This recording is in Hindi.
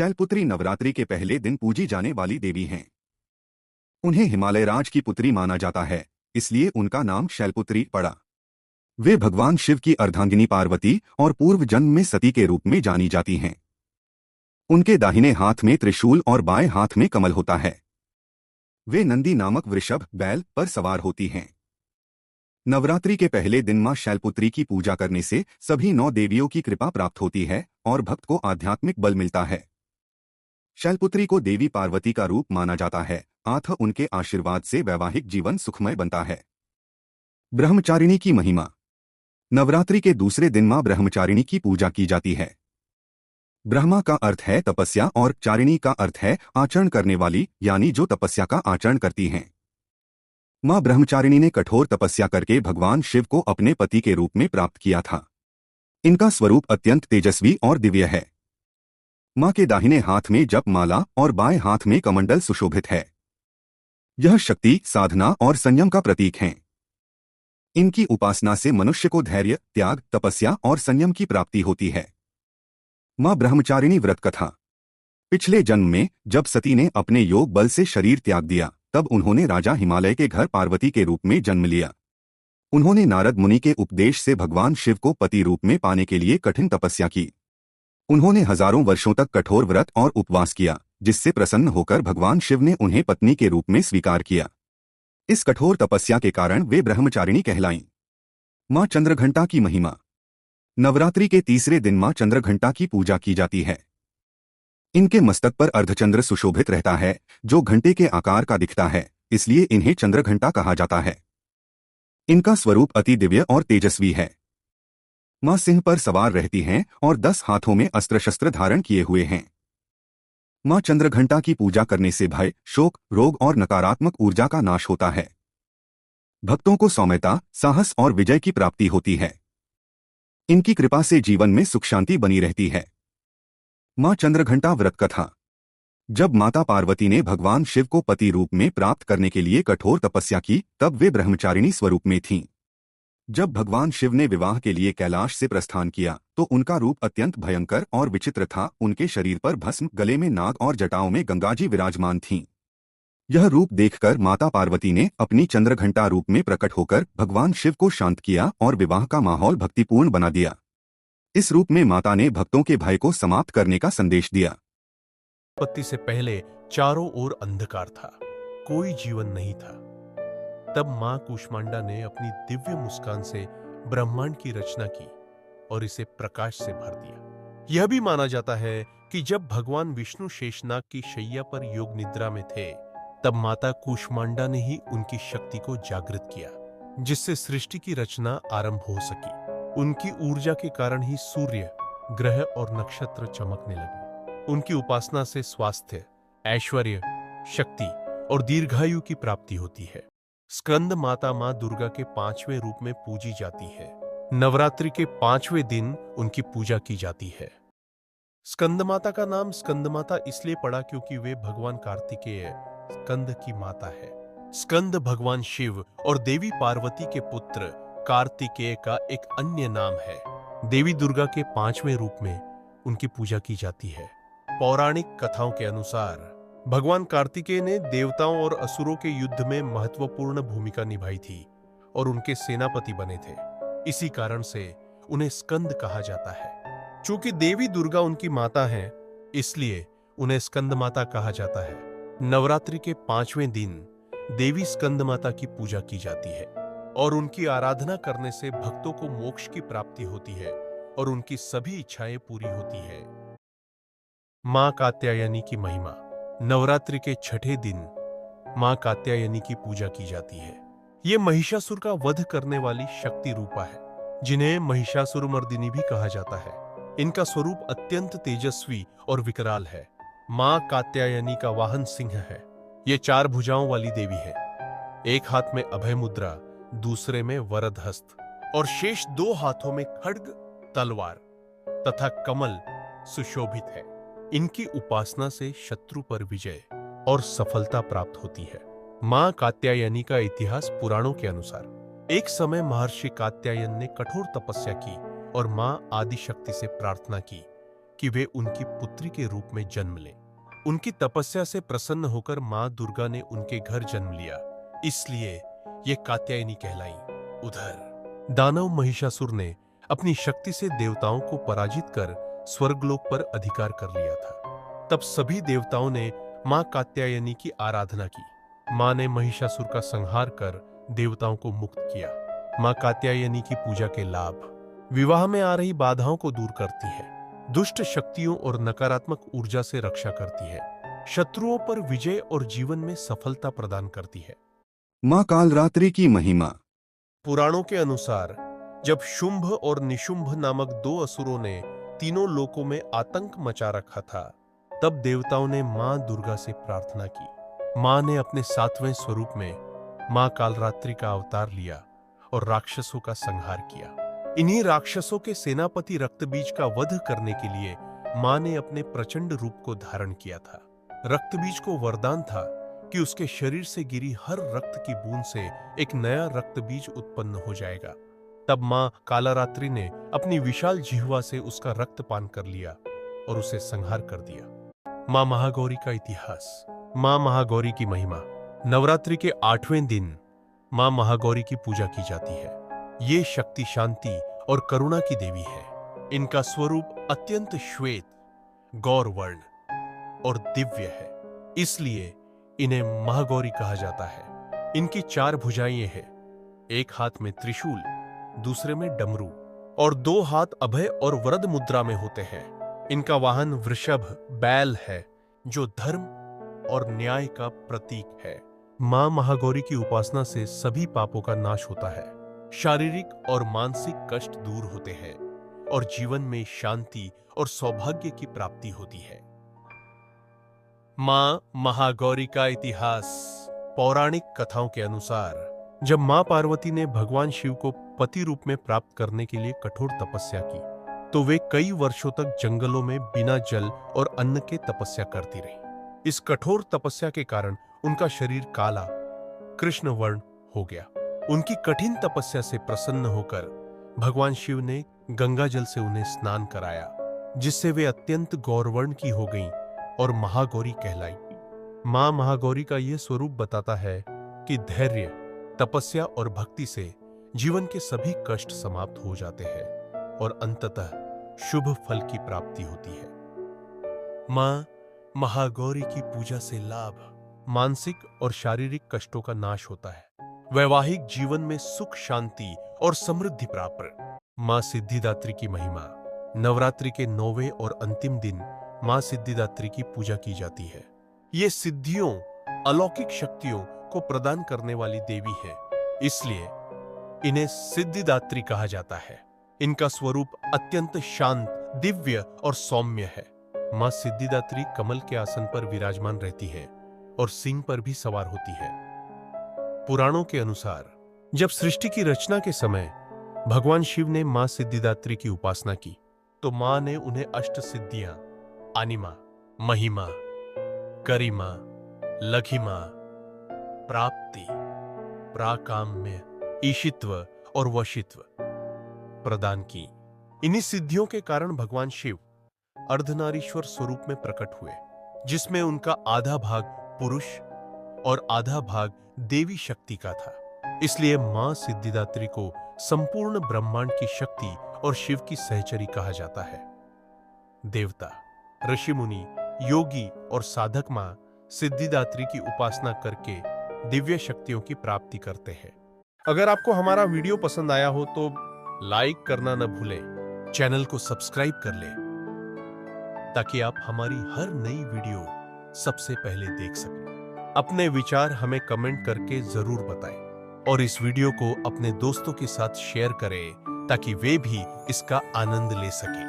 शैलपुत्री नवरात्रि के पहले दिन पूजी जाने वाली देवी हैं। उन्हें हिमालय राज की पुत्री माना जाता है, इसलिए उनका नाम शैलपुत्री पड़ा। वे भगवान शिव की अर्धांगिनी पार्वती और पूर्व जन्म में सती के रूप में जानी जाती हैं। उनके दाहिने हाथ में त्रिशूल और बाएं हाथ में कमल होता है। वे नंदी नामक वृषभ बैल पर सवार होती हैं। नवरात्रि के पहले दिन मां शैलपुत्री की पूजा करने से सभी 9 देवियों की कृपा प्राप्त होती है और भक्त को आध्यात्मिक बल मिलता है। शैलपुत्री को देवी पार्वती का रूप माना जाता है, अतः उनके आशीर्वाद से वैवाहिक जीवन सुखमय बनता है। ब्रह्मचारिणी की महिमा। नवरात्रि के दूसरे दिन मां ब्रह्मचारिणी की पूजा की जाती है। ब्रह्मा का अर्थ है तपस्या और चारिणी का अर्थ है आचरण करने वाली, यानी जो तपस्या का आचरण करती हैं। मां ब्रह्मचारिणी ने कठोर तपस्या करके भगवान शिव को अपने पति के रूप में प्राप्त किया था। इनका स्वरूप अत्यंत तेजस्वी और दिव्य है। मां के दाहिने हाथ में जप माला और बाएं हाथ में कमंडल सुशोभित है। यह शक्ति, साधना और संयम का प्रतीक हैं। इनकी उपासना से मनुष्य को धैर्य, त्याग, तपस्या और संयम की प्राप्ति होती है। मां ब्रह्मचारिणी व्रत कथा। पिछले जन्म में जब सती ने अपने योग बल से शरीर त्याग दिया, तब उन्होंने राजा हिमालय के घर पार्वती के रूप में जन्म लिया। उन्होंने नारद मुनि के उपदेश से भगवान शिव को पति रूप में पाने के लिए कठिन तपस्या की। उन्होंने हजारों वर्षों तक कठोर व्रत और उपवास किया, जिससे प्रसन्न होकर भगवान शिव ने उन्हें पत्नी के रूप में स्वीकार किया। इस कठोर तपस्या के कारण वे ब्रह्मचारिणी कहलाईं। मां चंद्रघंटा की महिमा। नवरात्रि के तीसरे दिन मां चंद्रघंटा की पूजा की जाती है। इनके मस्तक पर अर्धचंद्र सुशोभित रहता है, जो घंटे के आकार का दिखता है, इसलिए इन्हें चंद्रघंटा कहा जाता है। इनका स्वरूप अति दिव्य और तेजस्वी है। मां सिंह पर सवार रहती हैं और 10 हाथों में अस्त्र शस्त्र धारण किए हुए हैं। मां चंद्रघंटा की पूजा करने से भय, शोक, रोग और नकारात्मक ऊर्जा का नाश होता है। भक्तों को सौम्यता, साहस और विजय की प्राप्ति होती है। इनकी कृपा से जीवन में सुख शांति बनी रहती है। मां चंद्रघंटा व्रत कथा। जब माता पार्वती ने भगवान शिव को पति रूप में प्राप्त करने के लिए कठोर तपस्या की, तब वे ब्रह्मचारिणी स्वरूप में थीं। जब भगवान शिव ने विवाह के लिए कैलाश से प्रस्थान किया, तो उनका रूप अत्यंत भयंकर और विचित्र था। उनके शरीर पर भस्म, गले में नाग और जटाओं में गंगाजी विराजमान थीं। यह रूप देखकर माता पार्वती ने अपनी चंद्रघंटा रूप में प्रकट होकर भगवान शिव को शांत किया और विवाह का माहौल भक्तिपूर्ण बना दिया। इस रूप में माता ने भक्तों के भय को समाप्त करने का संदेश दिया। उत्पत्ति से पहले चारों ओर अंधकार था, कोई जीवन नहीं था। तब मां कूष्मांडा ने अपनी दिव्य मुस्कान से ब्रह्मांड की रचना की और इसे प्रकाश से भर दिया। यह भी माना जाता है कि जब भगवान विष्णु शेषनाग की शैया पर योग निद्रा में थे, तब माता कूष्मांडा ने ही उनकी शक्ति को जागृत किया, जिससे सृष्टि की रचना आरंभ हो सकी। उनकी ऊर्जा के कारण ही सूर्य, ग्रह और नक्षत्र चमकने लगे। उनकी उपासना से स्वास्थ्य, ऐश्वर्य, शक्ति और दीर्घायु की प्राप्ति होती है। स्कंद माता मां दुर्गा के 5वें रूप में पूजी जाती है। नवरात्रि के 5वें दिन उनकी पूजा की जाती है। स्कंद माता का नाम स्कंद माता इसलिए पड़ा क्योंकि वे भगवान कार्तिकेय स्कंद की माता है। स्कंद भगवान शिव और देवी पार्वती के पुत्र कार्तिकेय का एक अन्य नाम है। देवी दुर्गा के 5वें रूप में उनकी पूजा की जाती है। पौराणिक कथाओं के अनुसार भगवान कार्तिकेय ने देवताओं और असुरों के युद्ध में महत्वपूर्ण भूमिका निभाई थी और उनके सेनापति बने थे। इसी कारण से उन्हें स्कंद कहा जाता है। चूंकि देवी दुर्गा उनकी माता हैं, इसलिए उन्हें स्कंद माता कहा जाता है। नवरात्रि के 5वें दिन देवी स्कंद माता की पूजा की जाती है और उनकी आराधना करने से भक्तों को मोक्ष की प्राप्ति होती है और उनकी सभी इच्छाएं पूरी होती है। मां कात्यायनी की महिमा। नवरात्रि के 6ठे दिन मां कात्यायनी की पूजा की जाती है। ये महिषासुर का वध करने वाली शक्ति रूपा है, जिन्हें महिषासुरमर्दिनी भी कहा जाता है। इनका स्वरूप अत्यंत तेजस्वी और विकराल है। मां कात्यायनी का वाहन सिंह है। ये 4 भुजाओं वाली देवी है। एक हाथ में अभय मुद्रा, दूसरे में वरद हस्त और शेष 2 हाथों में खड्ग, तलवार तथा कमल सुशोभित है। इनकी उपासना से शत्रु पर विजय और सफलता प्राप्त होती है। मां कात्यायनी का इतिहास पुराणों के अनुसार, एक समय महर्षि कात्यायन ने कठोर तपस्या की और मां आदिशक्ति से प्रार्थना की कि वे उनकी पुत्री के रूप में जन्म लें। उनकी तपस्या से प्रसन्न होकर मां दुर्गा ने उनके घर जन्म लिया, इसलिए ये कात्यायनी कहलाई। उधर दानव महिषासुर ने अपनी शक्ति से देवताओं को पराजित कर स्वर्गलोक पर अधिकार कर लिया था। तब सभी देवताओं ने मां कात्यायनी की आराधना की। मां ने महिषासुर का संहार कर देवताओं को मुक्त किया। मां कात्यायनी की पूजा के लाभ: विवाह में आ रही बाधाओं को दूर करती है, दुष्ट शक्तियों और नकारात्मक ऊर्जा से रक्षा करती है, शत्रुओं पर विजय और जीवन में सफलता प्रदान करती है। मां कालरात्रि की महिमा। पुराणों के अनुसार जब शुंभ और निशुंभ नामक 2 असुरों ने तीनों लोकों में आतंक मचा रखा था, तब देवताओं ने मां दुर्गा से प्रार्थना की। मां ने अपने 7वें स्वरूप में मां कालरात्रि का अवतार लिया और राक्षसों का संहार किया। इन्हीं राक्षसों के सेनापति रक्तबीज का वध करने के लिए मां ने अपने प्रचंड रूप को धारण किया था। रक्तबीज को वरदान था कि उसके शरीर से गिरी हर रक्त की बूंद से एक नया रक्तबीज उत्पन्न हो जाएगा। तब मां कालरात्रि ने अपनी विशाल जिह्वा से उसका रक्त पान कर लिया और उसे संहार कर दिया। मां महागौरी का इतिहास। मां महागौरी की महिमा। नवरात्रि के 8वें दिन मां महागौरी की पूजा की जाती है। ये शक्ति, शांति और करुणा की देवी है। इनका स्वरूप अत्यंत श्वेत, गौरवर्ण और दिव्य है, इसलिए इन्हें महागौरी कहा जाता है। इनकी 4 भुजाएं हैं, एक हाथ में त्रिशूल, दूसरे में डमरू और 2 हाथ अभय और वरद मुद्रा में होते हैं। इनका वाहन वृषभ, बैल है, जो धर्म और न्याय का प्रतीक है। मां महागौरी की उपासना से सभी पापों का नाश होता है, शारीरिक और मानसिक कष्ट दूर होते हैं और जीवन में शांति और सौभाग्य की प्राप्ति होती है। मां महागौरी का इतिहास। पौराणिक कथाओं के अनुसार जब मां पार्वती ने भगवान शिव को पति रूप में प्राप्त करने के लिए कठोर तपस्या की, तो वे कई वर्षों तक जंगलों में बिना जल और अन्न के तपस्या करती रही। इस कठोर तपस्या के कारण उनका शरीर काला, कृष्ण वर्ण हो गया। उनकी कठिन तपस्या से प्रसन्न होकर भगवान शिव ने गंगा जल से उन्हें स्नान कराया, जिससे वे अत्यंत गौरवर्ण की हो गईं और महागौरी कहलाई। मां महागौरी का यह स्वरूप बताता है कि धैर्य, तपस्या और भक्ति से जीवन के सभी कष्ट समाप्त हो जाते हैं और अंततः शुभ फल की प्राप्ति होती है। मां महागौरी की पूजा से लाभ: मानसिक और शारीरिक कष्टों का नाश होता है, वैवाहिक जीवन में सुख, शांति और समृद्धि प्राप्त। मां सिद्धिदात्री की महिमा। नवरात्रि के 9वें और अंतिम दिन मां सिद्धिदात्री की पूजा की जाती है। ये सिद्धियों, अलौकिक शक्तियों को प्रदान करने वाली देवी है, इसलिए इन्हें सिद्धिदात्री कहा जाता है। इनका स्वरूप अत्यंत शांत, दिव्य और सौम्य है। मां सिद्धिदात्री कमल के आसन पर विराजमान रहती है और सिंह पर भी सवार होती है। पुराणों के अनुसार जब सृष्टि की रचना के समय भगवान शिव ने मां सिद्धिदात्री की उपासना की, तो मां ने उन्हें अष्ट सिद्धियां, अनिमा, महिमा, गरिमा, लघिमा, प्राप्ति, प्राकाम्य, ईशित्व और वशित्व प्रदान की। इन्हीं सिद्धियों के कारण भगवान शिव अर्धनारीश्वर स्वरूप में प्रकट हुए, जिसमें उनका आधा भाग पुरुष और आधा भाग देवी शक्ति का था। इसलिए मां सिद्धिदात्री को संपूर्ण ब्रह्मांड की शक्ति और शिव की सहचरी कहा जाता है। देवता, ऋषि मुनि, योगी और साधक मां सिद्धिदात्री की उपासना करके दिव्य शक्तियों की प्राप्ति करते हैं। अगर आपको हमारा वीडियो पसंद आया हो तो लाइक करना न भूलें, चैनल को सब्सक्राइब कर लें ताकि आप हमारी हर नई वीडियो सबसे पहले देख सकें। अपने विचार हमें कमेंट करके जरूर बताएं और इस वीडियो को अपने दोस्तों के साथ शेयर करें ताकि वे भी इसका आनंद ले सकें।